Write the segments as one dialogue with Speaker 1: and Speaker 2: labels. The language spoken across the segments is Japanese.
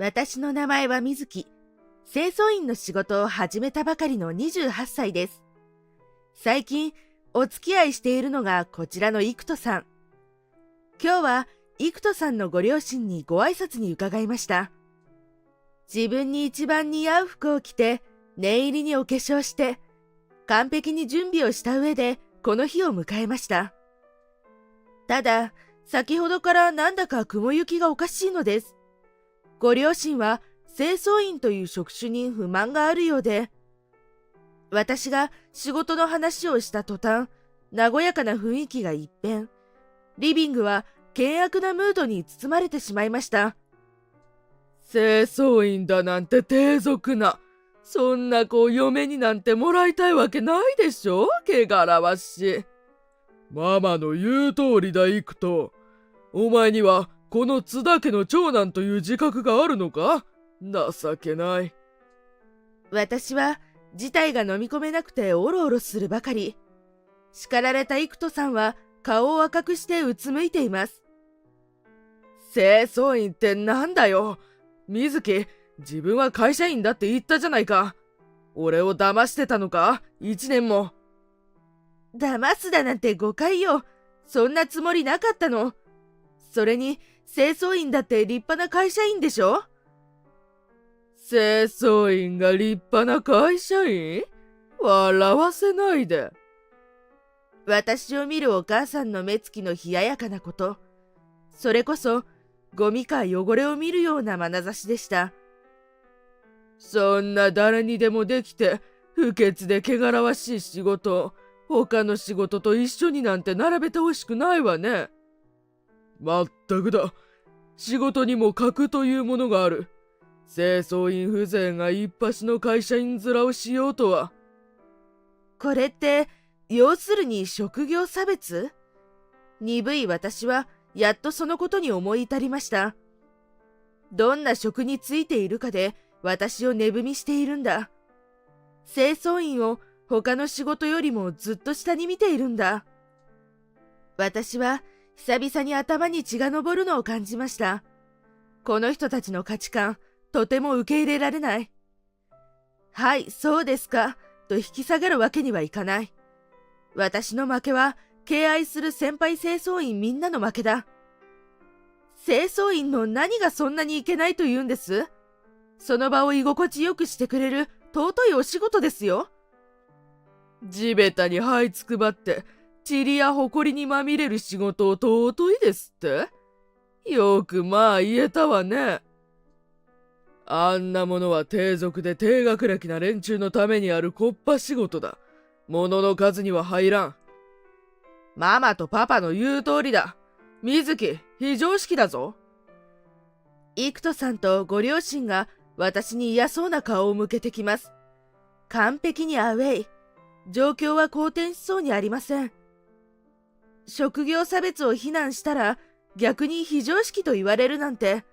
Speaker 1: 私の名前は水木。清掃員の仕事を始めたばかりの28歳です。最近、お付き合いしているのがこちらの幾人さん。今日は幾人さんのご両親にご挨拶に伺いました。自分に一番似合う服を着て、念入りにお化粧して、完璧に準備をした上でこの日を迎えました。ただ、先ほどからなんだか雲行きがおかしいのです。ご両親は清掃員という職種に不満があるようで、私が仕事の話をした途端、和やかな雰囲気が一変、リビングは険悪なムードに包まれてしまいました。
Speaker 2: 清掃員だなんて低俗な。そんな子を嫁になんてもらいたいわけないでしょ、汚らわしい。ママの言う通りだ、幾人。お前にはこの津田家の長男という自覚があるのか？情けない。
Speaker 1: 私は事態が飲み込めなくておろおろするばかり。叱られた幾人さんは顔を赤くしてうつむいています。
Speaker 2: 清掃員ってなんだよ。水木、自分は会社員だって言ったじゃないか。俺を騙してたのか？1年も。
Speaker 1: 騙すだなんて誤解よ。そんなつもりなかったの。それに、清掃員だって立派な会社員でしょ？
Speaker 2: 清掃員が立派な会社員？笑わせないで。
Speaker 1: 私を見るお母さんの目つきの冷ややかなこと。それこそ、ゴミか汚れを見るような眼差しでした。
Speaker 2: そんな誰にでもできて、不潔で汚らわしい仕事を、他の仕事と一緒になんて並べてほしくないわね。まったくだ。仕事にも格というものがある。清掃員風情が一発の会社員面をしようとは。
Speaker 1: これって、要するに職業差別？鈍い私は、やっとそのことに思い至りました。どんな職についているかで、私を値踏みしているんだ。清掃員を他の仕事よりもずっと下に見ているんだ。私は久々に頭に血が上るのを感じました。この人たちの価値観、とても受け入れられない。はい、そうですか、と引き下がるわけにはいかない。私の負けは、敬愛する先輩清掃員みんなの負けだ。清掃員の何がそんなにいけないと言うんです？その場を居心地よくしてくれる尊いお仕事ですよ。
Speaker 2: 地べたに這いつくばって、塵や埃にまみれる仕事を尊いですって？よくまあ言えたわね。あんなものは低俗で低学歴な連中のためにあるこっぱ仕事だ。物の数には入らん。ママとパパの言う通りだ。水木、非常識だぞ。
Speaker 1: 幾人さんとご両親が私に嫌そうな顔を向けてきます。完璧にアウェイ。状況は好転しそうにありません。職業差別を非難したら逆に非常識と言われるなんて。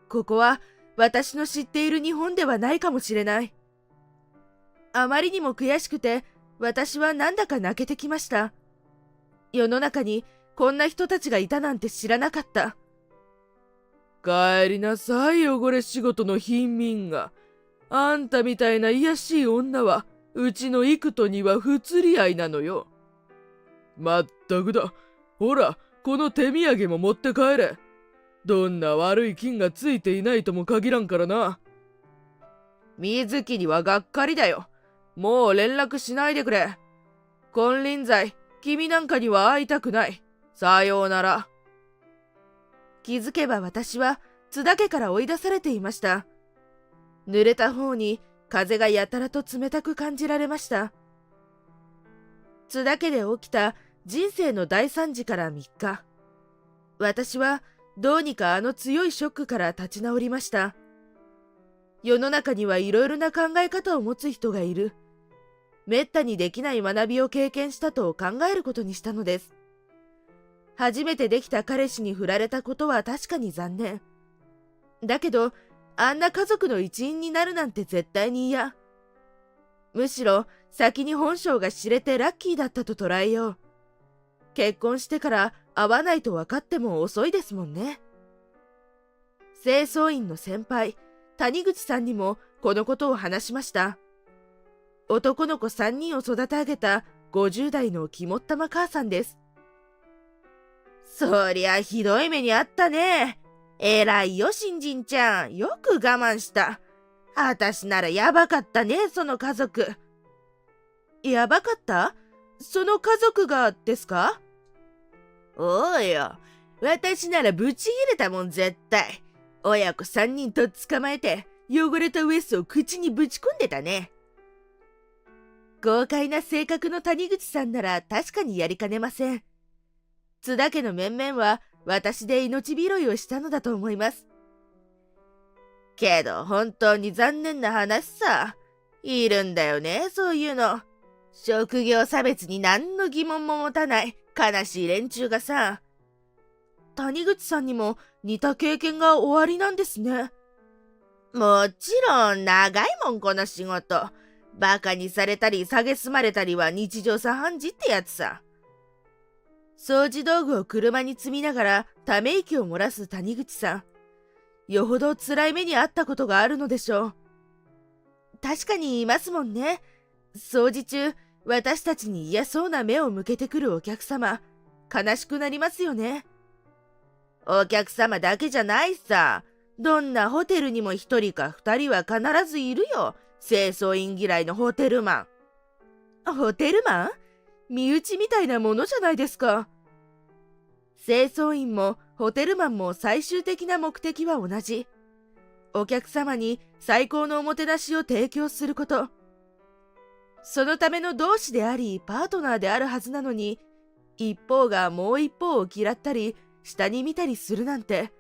Speaker 1: ここは私の知っている日本ではないかもしれない。あまりにも悔しくて私はなんだか泣けてきました。世の中にこんな人たちがいたなんて知らなかった。
Speaker 2: 帰りなさい、汚れ仕事の貧民が。あんたみたいな卑しい女はうちの幾人には不釣り合いなのよ。まったくだ。ほら、この手土産も持って帰れ。どんな悪い菌がついていないとも限らんからな。水木にはがっかりだよ。もう連絡しないでくれ。金輪際、君なんかには会いたくない。さようなら。
Speaker 1: 気づけば私は津田家から追い出されていました。濡れた方に風がやたらと冷たく感じられました。津田家で起きた人生の大惨事から3日。私はどうにかあの強いショックから立ち直りました。世の中にはいろいろな考え方を持つ人がいる。めったにできない学びを経験したと考えることにしたのです。初めてできた彼氏に振られたことは確かに残念。だけど、あんな家族の一員になるなんて絶対に嫌。むしろ先に本性が知れてラッキーだったと捉えよう。結婚してから会わないと分かっても遅いですもんね。清掃員の先輩、谷口さんにもこのことを話しました。男の子3人を育て上げた50代の肝っ玉母さんです。そりゃひどい目にあったね。偉いよ、新人ちゃん。よく我慢した。あたしならやばかったね、その家族。やばかった？その家族がですか？おうよ。私ならブチ切れたもん、絶対。親子3人と捕まえて、汚れたウエスを口にぶち込んでたね。豪快な性格の谷口さんなら確かにやりかねません。津田家の面々は私で命拾いをしたのだと思います。けど本当に残念な話さ。いるんだよね、そういうの。職業差別に何の疑問も持たない悲しい連中がさ。谷口さんにも似た経験がおありなんですね。もちろん長いもん、この仕事。バカにされたり蔑まれたりは日常茶飯事ってやつさ。掃除道具を車に積みながらため息を漏らす谷口さん。よほど辛い目にあったことがあるのでしょう。確かにいますもんね。掃除中、私たちに嫌そうな目を向けてくるお客様。悲しくなりますよね。お客様だけじゃないさ。どんなホテルにも1人か2人は必ずいるよ。清掃員嫌いのホテルマン。ホテルマン？身内みたいなものじゃないですか。清掃員もホテルマンも最終的な目的は同じ。お客様に最高のおもてなしを提供すること。そのための同志でありパートナーであるはずなのに、一方がもう一方を嫌ったり下に見たりするなんて、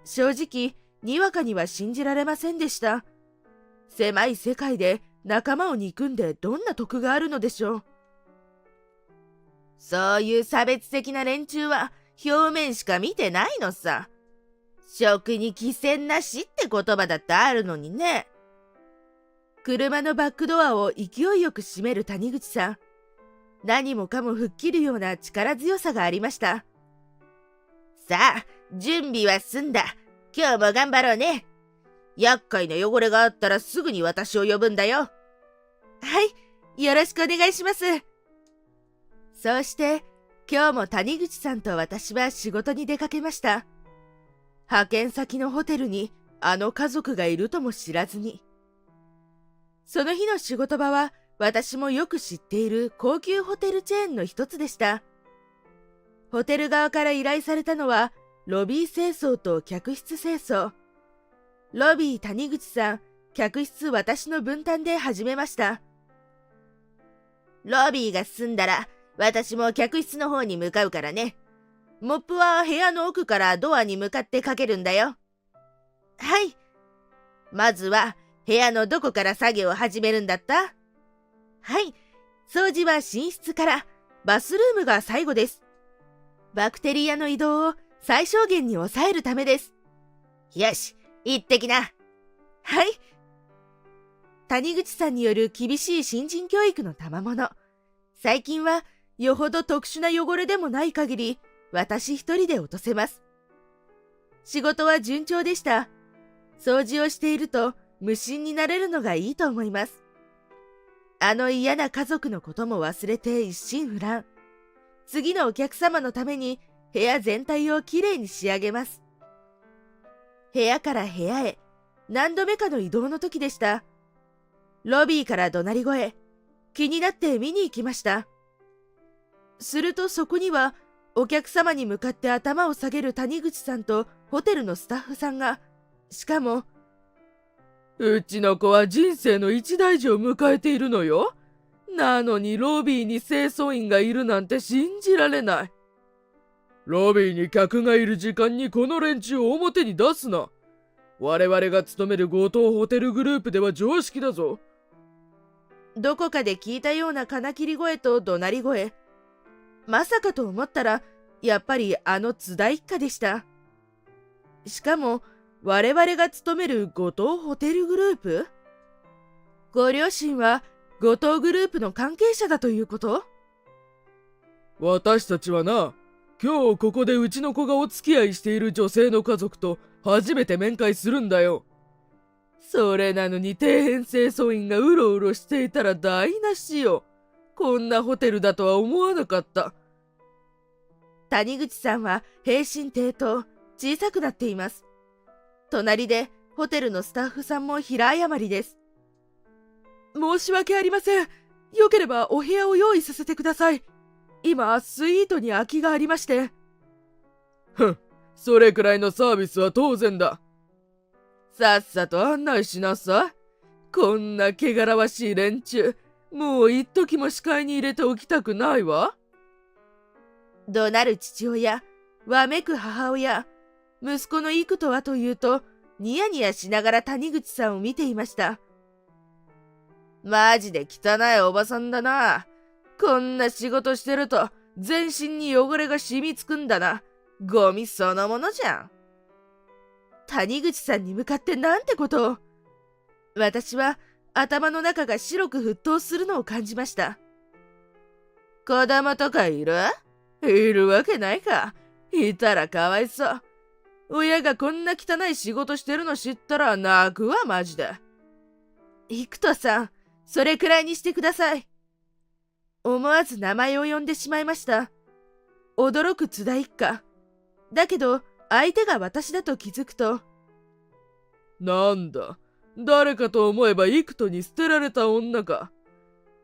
Speaker 1: 正直にわかには信じられませんでした。狭い世界で仲間を憎んでどんな得があるのでしょう。そういう差別的な連中は表面しか見てないのさ。食に寄せなしって言葉だってあるのにね。車のバックドアを勢いよく閉める谷口さん。何もかも吹っ切るような力強さがありました。さあ、準備は済んだ。今日も頑張ろうね。厄介な汚れがあったらすぐに私を呼ぶんだよ。はい、よろしくお願いします。そうして今日も谷口さんと私は仕事に出かけました。派遣先のホテルにあの家族がいるとも知らずに。その日の仕事場は私もよく知っている高級ホテルチェーンの一つでした。ホテル側から依頼されたのはロビー清掃と客室清掃。ロビー谷口さん、客室私の分担で始めました。ロビーが済んだら私も客室の方に向かうからね。モップは部屋の奥からドアに向かってかけるんだよ。はい。まずは部屋のどこから作業を始めるんだった？はい。掃除は寝室から、バスルームが最後です。バクテリアの移動を最小限に抑えるためです。よし、行ってきな。はい。谷口さんによる厳しい新人教育の賜物。最近はよほど特殊な汚れでもない限り、私一人で落とせます。仕事は順調でした。掃除をしていると無心になれるのがいいと思います。あの嫌な家族のことも忘れて一心不乱。次のお客様のために部屋全体をきれいに仕上げます。部屋から部屋へ何度目かの移動の時でした。ロビーから怒鳴り声、気になって見に行きました。するとそこにはお客様に向かって頭を下げる谷口さんとホテルのスタッフさんが、しかも、
Speaker 2: うちの子は人生の一大事を迎えているのよ。なのにロビーに清掃員がいるなんて信じられない。ロビーに客がいる時間にこの連中を表に出すな。我々が勤める強盗ホテルグループでは常識だぞ。
Speaker 1: どこかで聞いたような金切り声と怒鳴り声。まさかと思ったら、やっぱりあの津田一家でした。しかも、我々が勤める後藤ホテルグループ？ご両親は後藤グループの関係者だということ？
Speaker 2: 私たちはな、今日ここでうちの子がお付き合いしている女性の家族と初めて面会するんだよ。それなのに底辺清掃員がうろうろしていたら台無しよ。こんなホテルだとは思わなかった。
Speaker 1: 谷口さんは平身低頭、小さくなっています。隣でホテルのスタッフさんも平謝りです。申し訳ありません。よければお部屋を用意させてください。今、スイートに空きがありまして。
Speaker 2: ふん、それくらいのサービスは当然だ。さっさと案内しなさい。こんな汚らわしい連中、もう一時も視界に入れておきたくないわ。
Speaker 1: 怒鳴る父親、わめく母親、息子の幾とはというと、ニヤニヤしながら谷口さんを見ていました。マジで汚いおばさんだな。こんな仕事してると全身に汚れが染みつくんだな。ゴミそのものじゃん。谷口さんに向かってなんてことを。私は頭の中が白く沸騰するのを感じました。子供とかいるわけないか。いたらかわいそう。親がこんな汚い仕事してるの知ったら泣くわ、マジで。幾人さん、それくらいにしてください。思わず名前を呼んでしまいました。驚く津田一家。だけど、相手が私だと気づくと。
Speaker 2: なんだ、誰かと思えば幾人に捨てられた女か。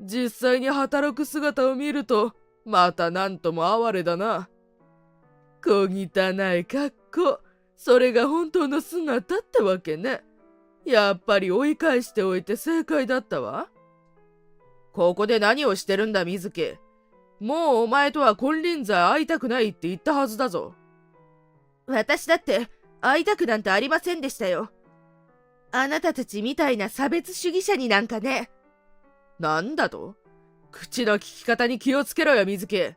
Speaker 2: 実際に働く姿を見ると、またなんとも哀れだな。小汚い格好、それが本当の姿ってわけね。やっぱり追い返しておいて正解だったわ。ここで何をしてるんだ、水木。もうお前とは金輪際会いたくないって言ったはずだぞ。
Speaker 1: 私だって会いたくなんてありませんでしたよ。あなたたちみたいな差別主義者になんかね。
Speaker 2: なんだと？口の利き方に気をつけろよ、水木。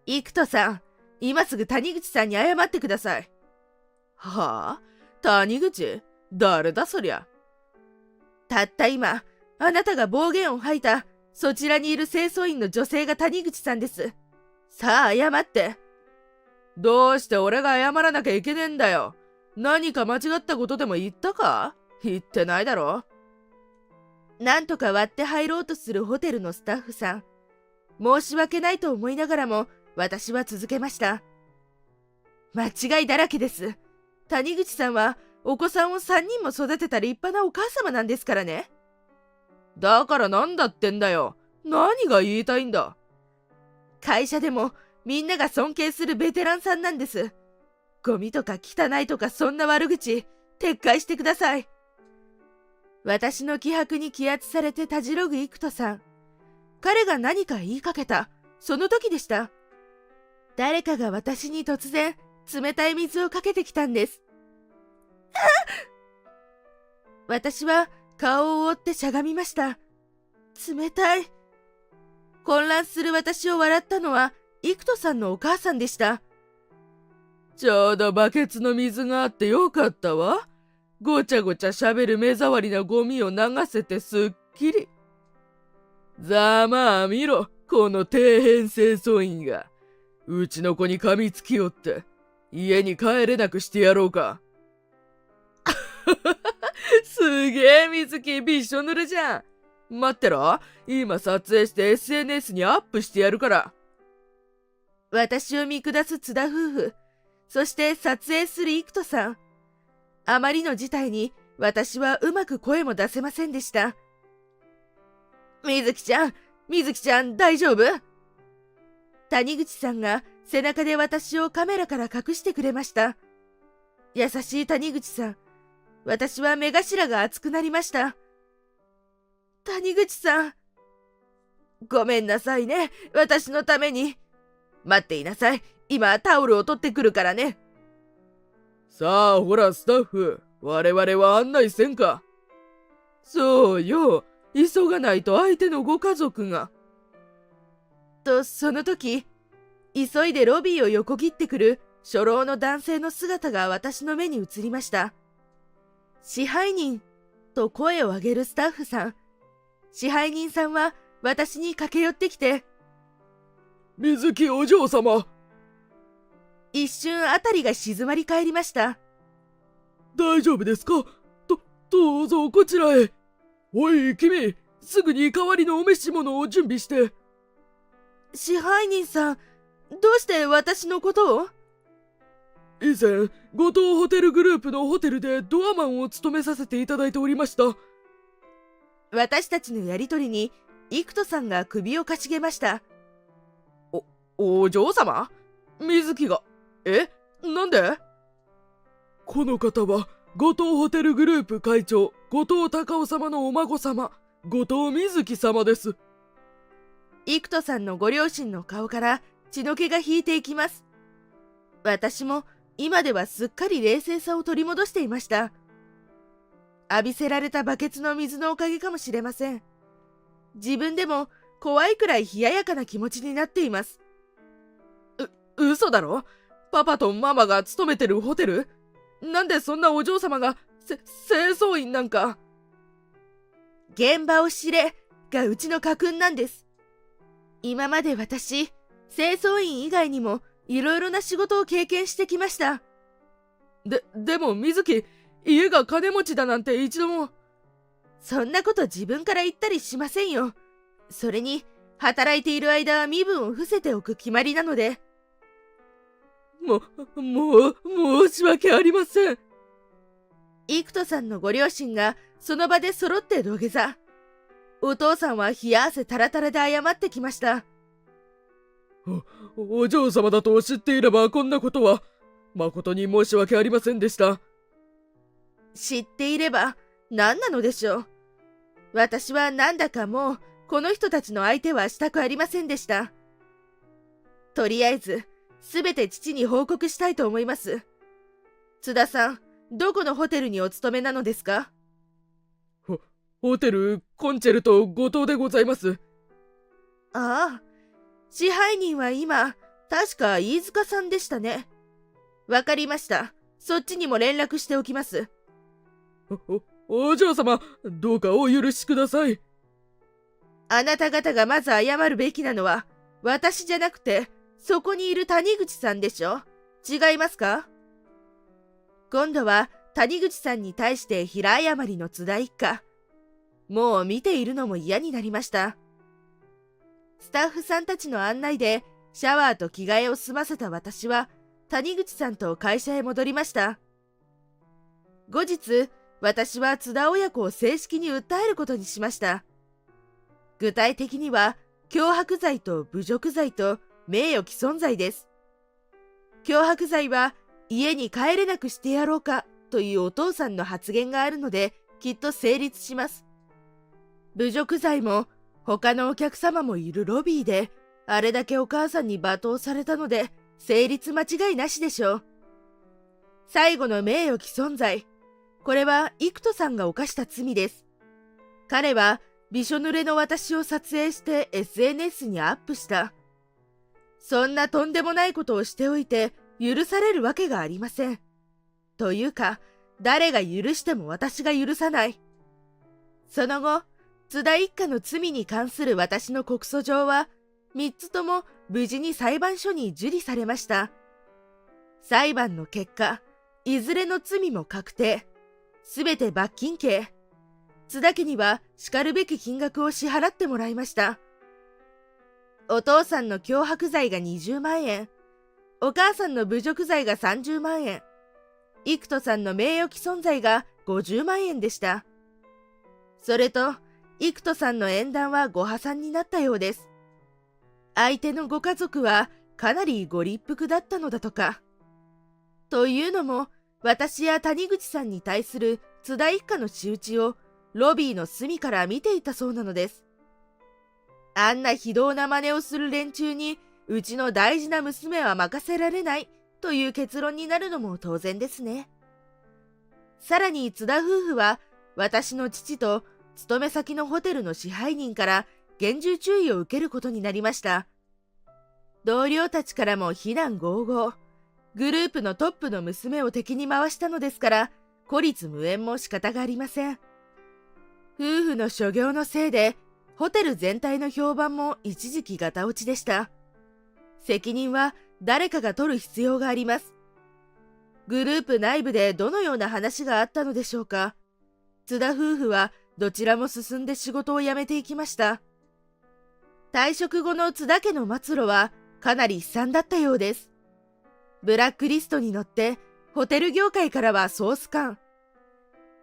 Speaker 1: 幾人さん、今すぐ谷口さんに謝ってください。
Speaker 2: はあ？谷口？誰だそりゃ。
Speaker 1: たった今、あなたが暴言を吐いた、そちらにいる清掃員の女性が谷口さんです。さあ謝って。
Speaker 2: どうして俺が謝らなきゃいけねえんだよ。何か間違ったことでも言ったか？言ってないだろ。
Speaker 1: なんとか割って入ろうとするホテルのスタッフさん。申し訳ないと思いながらも、私は続けました。間違いだらけです。谷口さんは、お子さんを3人も育てた立派なお母様なんですからね。
Speaker 2: だからなんだってんだよ。何が言いたいんだ。
Speaker 1: 会社でもみんなが尊敬するベテランさんなんです。ゴミとか汚いとかそんな悪口、撤回してください。私の気迫に気圧されてたじろぐ幾人さん。彼が何か言いかけた、その時でした。誰かが私に突然、冷たい水をかけてきたんです。私は顔を覆ってしゃがみました。冷たい。混乱する私を笑ったのは、幾人さんのお母さんでした。
Speaker 2: ちょうどバケツの水があってよかったわ。ごちゃごちゃしゃべる目障りなゴミを流せてすっきり。ざまあ見ろ、この底辺清掃員が。うちの子に噛みつきよって、家に帰れなくしてやろうか。すげえ水木、びっしょ濡れじゃん。待ってろ、今撮影して SNS にアップしてやるから。
Speaker 1: 私を見下す津田夫婦、そして撮影する幾人さん。あまりの事態に私はうまく声も出せませんでした。水木ちゃん大丈夫？谷口さんが背中で私をカメラから隠してくれました。優しい谷口さん、私は目頭が熱くなりました。谷口さん、ごめんなさいね、私のために。待っていなさい、今タオルを取ってくるからね。
Speaker 2: さあほらスタッフ、我々は案内せんか。そうよ、急がないと相手のご家族が。
Speaker 1: とその時、急いでロビーを横切ってくる初老の男性の姿が私の目に映りました。支配人と声を上げるスタッフさん。支配人さんは私に駆け寄ってきて、
Speaker 2: 水木お嬢様。
Speaker 1: 一瞬あたりが静まり返りました。
Speaker 2: 大丈夫ですか？どうぞこちらへ。おい君、すぐに代わりのお召し物を準備して。
Speaker 1: 支配人さん、どうして私のことを？
Speaker 2: 以前、後藤ホテルグループのホテルでドアマンを務めさせていただいておりました。
Speaker 1: 私たちのやりとりに、幾人さんが首をかしげました。
Speaker 2: お嬢様？水木が。なんで？この方は、後藤ホテルグループ会長、後藤隆夫様のお孫様、後藤瑞希様です。
Speaker 1: 幾人さんのご両親の顔から血の気が引いていきます。私も今ではすっかり冷静さを取り戻していました。浴びせられたバケツの水のおかげかもしれません。自分でも怖いくらい冷ややかな気持ちになっています。
Speaker 2: 嘘だろ？パパとママが勤めてるホテル？なんでそんなお嬢様が清掃員なんか？
Speaker 1: 現場を知れがうちの家訓なんです。今まで私、清掃員以外にもいろいろな仕事を経験してきました。
Speaker 2: でも水木、家が金持ちだなんて一度も。
Speaker 1: そんなこと自分から言ったりしませんよ。それに、働いている間は身分を伏せておく決まりなので。
Speaker 2: もう、申し訳ありません。
Speaker 1: 幾人さんのご両親がその場で揃って土下座。お父さんは冷や汗タラタラで謝ってきました。
Speaker 2: お嬢様だと知っていればこんなことは、誠に申し訳ありませんでした。
Speaker 1: 知っていれば何なのでしょう。私はなんだかもうこの人たちの相手はしたくありませんでした。とりあえず、すべて父に報告したいと思います。津田さん、どこのホテルにお勤めなのですか？
Speaker 2: ホテルコンチェルト後藤でございます。
Speaker 1: ああ、支配人は今、確か飯塚さんでしたね。わかりました。そっちにも連絡しておきます。
Speaker 2: お嬢様、どうかお許しください。
Speaker 1: あなた方がまず謝るべきなのは、私じゃなくて、そこにいる谷口さんでしょ？違いますか？今度は谷口さんに対して平謝りの津田一家。もう見ているのも嫌になりました。スタッフさんたちの案内でシャワーと着替えを済ませた私は谷口さんと会社へ戻りました。後日、私は津田親子を正式に訴えることにしました。具体的には脅迫罪と侮辱罪と名誉毀損罪です。脅迫罪は家に帰れなくしてやろうかというお父さんの発言があるのできっと成立します。侮辱罪も他のお客様もいるロビーであれだけお母さんに罵倒されたので成立間違いなしでしょう。最後の名誉毀損罪。これは幾人さんが犯した罪です。彼はびしょ濡れの私を撮影して SNS にアップした。そんなとんでもないことをしておいて許されるわけがありません。というか、誰が許しても私が許さない。その後、津田一家の罪に関する私の告訴状は、3つとも無事に裁判所に受理されました。裁判の結果、いずれの罪も確定。すべて罰金刑。津田家には叱るべき金額を支払ってもらいました。お父さんの脅迫罪が20万円。お母さんの侮辱罪が30万円。幾人さんの名誉毀損罪が50万円でした。それと、幾人さんの縁談はご破産になったようです。相手のご家族はかなりご立腹だったのだとか。というのも、私や谷口さんに対する津田一家の仕打ちをロビーの隅から見ていたそうなのです。あんな非道な真似をする連中に、うちの大事な娘は任せられないという結論になるのも当然ですね。さらに津田夫婦は、私の父と勤め先のホテルの支配人から厳重注意を受けることになりました。同僚たちからも非難轟々。グループのトップの娘を敵に回したのですから、孤立無縁も仕方がありません。夫婦の所業のせいで、ホテル全体の評判も一時期ガタ落ちでした。責任は誰かが取る必要があります。グループ内部でどのような話があったのでしょうか。津田夫婦はどちらも進んで仕事を辞めていきました。退職後の津田家の末路はかなり悲惨だったようです。ブラックリストに乗ってホテル業界からはソース缶。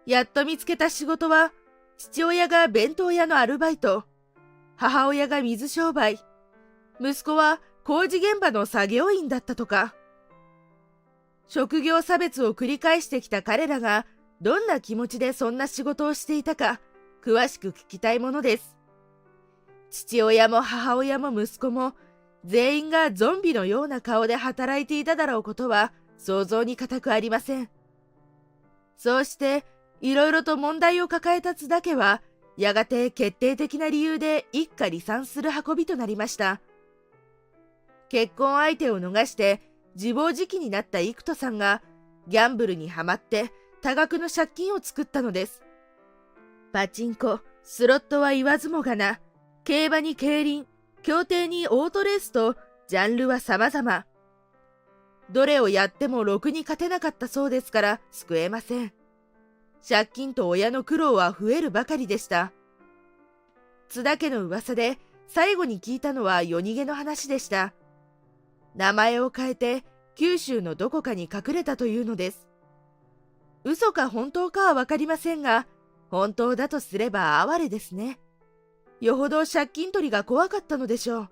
Speaker 1: やっと見つけた仕事は父親が弁当屋のアルバイト、母親が水商売、息子は工事現場の作業員だったとか。職業差別を繰り返してきた彼らがどんな気持ちでそんな仕事をしていたか詳しく聞きたいものです。父親も母親も息子も全員がゾンビのような顔で働いていただろうことは想像に難くありません。そうしていろいろと問題を抱えた津田家はやがて決定的な理由で一家離散する運びとなりました。結婚相手を逃して自暴自棄になった幾人さんがギャンブルにはまって多額の借金を作ったのです。パチンコ、スロットは言わずもがな、競馬に競輪、競艇にオートレースとジャンルは様々。どれをやってもろくに勝てなかったそうですから救えません。借金と親の苦労は増えるばかりでした。津田家の噂で最後に聞いたのは夜逃げの話でした。名前を変えて九州のどこかに隠れたというのです。嘘か本当かはわかりませんが、本当だとすれば哀れですね。よほど借金取りが怖かったのでしょう。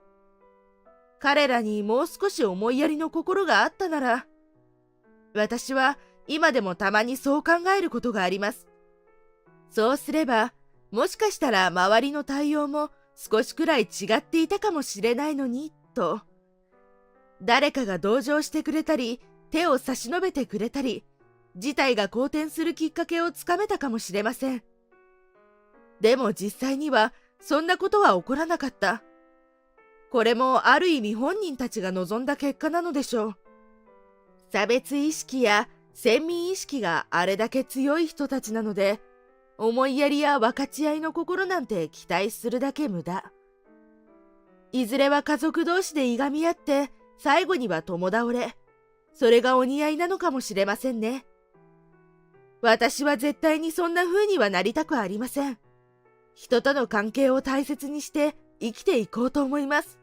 Speaker 1: 彼らにもう少し思いやりの心があったなら、私は今でもたまにそう考えることがあります。そうすれば、もしかしたら周りの対応も少しくらい違っていたかもしれないのに、と。誰かが同情してくれたり、手を差し伸べてくれたり、事態が好転するきっかけをつかめたかもしれません。でも実際にはそんなことは起こらなかった。これもある意味本人たちが望んだ結果なのでしょう。差別意識や先民意識があれだけ強い人たちなので、思いやりや分かち合いの心なんて期待するだけ無駄。いずれは家族同士でいがみ合って、最後には共倒れ。それがお似合いなのかもしれませんね。私は絶対にそんな風にはなりたくありません。人との関係を大切にして生きていこうと思います。